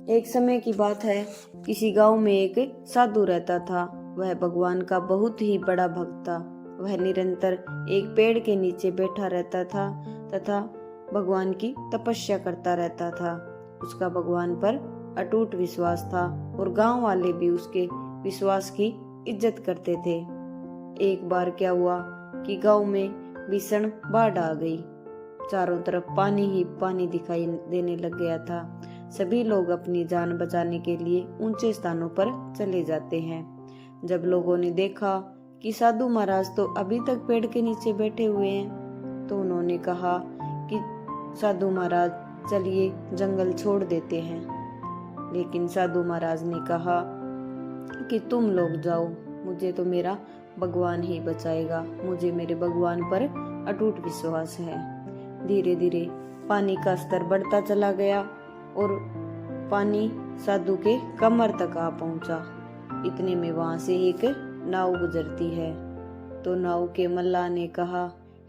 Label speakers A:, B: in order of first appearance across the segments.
A: एक समय की बात है, किसी गांव में एक साधु रहता था। वह भगवान का बहुत ही बड़ा भक्त था। वह निरंतर एक पेड़ के नीचे बैठा रहता था तथा भगवान की तपस्या करता रहता था। उसका भगवान पर अटूट विश्वास था और गांव वाले भी उसके विश्वास की इज्जत करते थे। एक बार क्या हुआ कि गांव में भीषण बाढ़ आ गई। चारों तरफ पानी ही पानी दिखाई देने लग गया था। सभी लोग अपनी जान बचाने के लिए ऊंचे स्थानों पर चले जाते हैं। जब लोगों ने देखा कि साधु महाराज तो अभी तक पेड़ के नीचे बैठे हुए हैं, तो उन्होंने कहा कि साधु महाराज चलिए जंगल छोड़ देते हैं। लेकिन साधु महाराज ने कहा कि तुम लोग जाओ, मुझे तो मेरा भगवान ही बचाएगा। मुझे मेरे भगवान पर अटूट विश्वास है। धीरे धीरे पानी का स्तर बढ़ता चला गया और पानी साधु के कमर तक आ पहुंचा। इतने में वहां से एक नाव गुजरती है। तो नाव के मल्लाह ने कहा,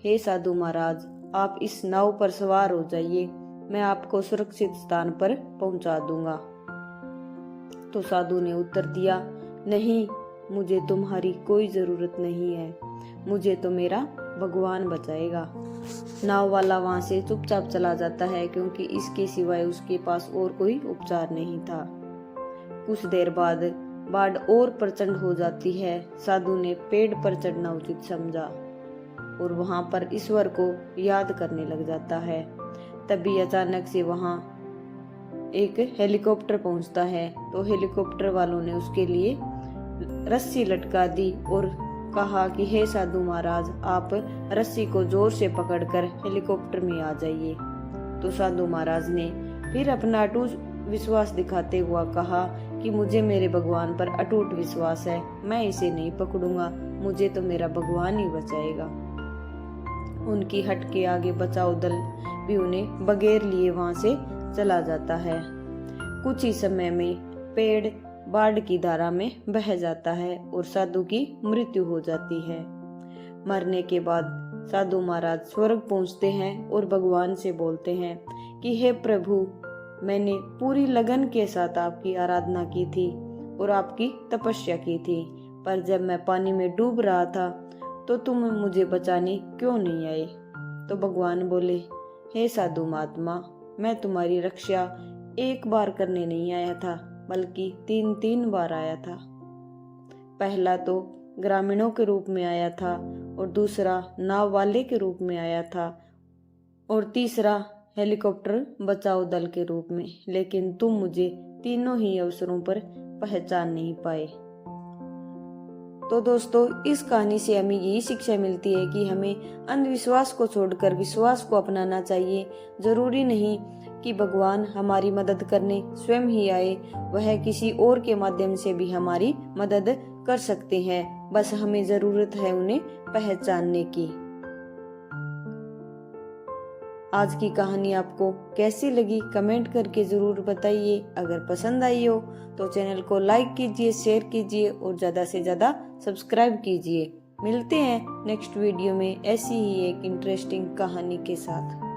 A: हे साधु महाराज, आप इस नाव पर सवार हो जाइए, मैं आपको सुरक्षित स्थान पर पहुंचा दूंगा। तो साधु ने उत्तर दिया, नहीं, मुझे तुम्हारी कोई जरूरत नहीं है, मुझे तो मेरा भगवान बचाएगा। नाव वाला वहां से चुपचाप चला जाता है, क्योंकि इसके सिवाय उसके पास और कोई उपचार नहीं था। कुछ देर बाद बाढ़ और प्रचंड हो जाती है। साधु ने पेड़ पर चढ़ना उचित समझा और वहां पर ईश्वर को याद करने लग जाता है। तभी अचानक से वहां एक हेलीकॉप्टर पहुंचता है। तो हेलीकॉप्टर वालों ने उसके लिए रस्सी लटका दी और कहा कि हे साधु महाराज, आप रस्सी को जोर से पकड़कर हेलीकॉप्टर में आ जाइए। तो साधु महाराज ने फिर अपना अटूट विश्वास दिखाते हुआ कहा कि मुझे मेरे भगवान पर अटूट विश्वास है, मैं इसे नहीं पकड़ूंगा, मुझे तो मेरा भगवान ही बचाएगा। उनकी हट के आगे बचाव दल भी उन्हें बगैर लिए वहां से चला जाता है। कुछ ही समय में पेड़ बाढ़ की धारा में बह जाता है और साधु की मृत्यु हो जाती है। मरने के बाद साधु महाराज स्वर्ग पहुंचते हैं और भगवान से बोलते हैं कि हे प्रभु, मैंने पूरी लगन के साथ आपकी आराधना की थी और आपकी तपस्या की थी, पर जब मैं पानी में डूब रहा था तो तुम मुझे बचाने क्यों नहीं आए? तो भगवान बोले, हे साधु महात्मा, मैं तुम्हारी रक्षा एक बार करने नहीं आया था, बल्कि 3 बार आया था। पहला तो ग्रामीणों के रूप में आया था और दूसरा नाव वाले के रूप में आया था और तीसरा हेलीकॉप्टर बचाव दल के रूप में। लेकिन तुम मुझे तीनों ही अवसरों पर पहचान नहीं पाए। तो दोस्तों, इस कहानी से हमें यही शिक्षा मिलती है कि हमें अंधविश्वास को छोड़कर विश्वास को अपनाना चाहिए। जरूरी नहीं कि भगवान हमारी मदद करने स्वयं ही आए, वह किसी और के माध्यम से भी हमारी मदद कर सकते हैं। बस हमें जरूरत है उन्हें पहचानने की। आज की कहानी आपको कैसी लगी कमेंट करके जरूर बताइए। अगर पसंद आई हो तो चैनल को लाइक कीजिए, शेयर कीजिए और ज्यादा से ज्यादा सब्सक्राइब कीजिए। मिलते हैं नेक्स्ट वीडियो में ऐसी ही एक इंटरेस्टिंग कहानी के साथ।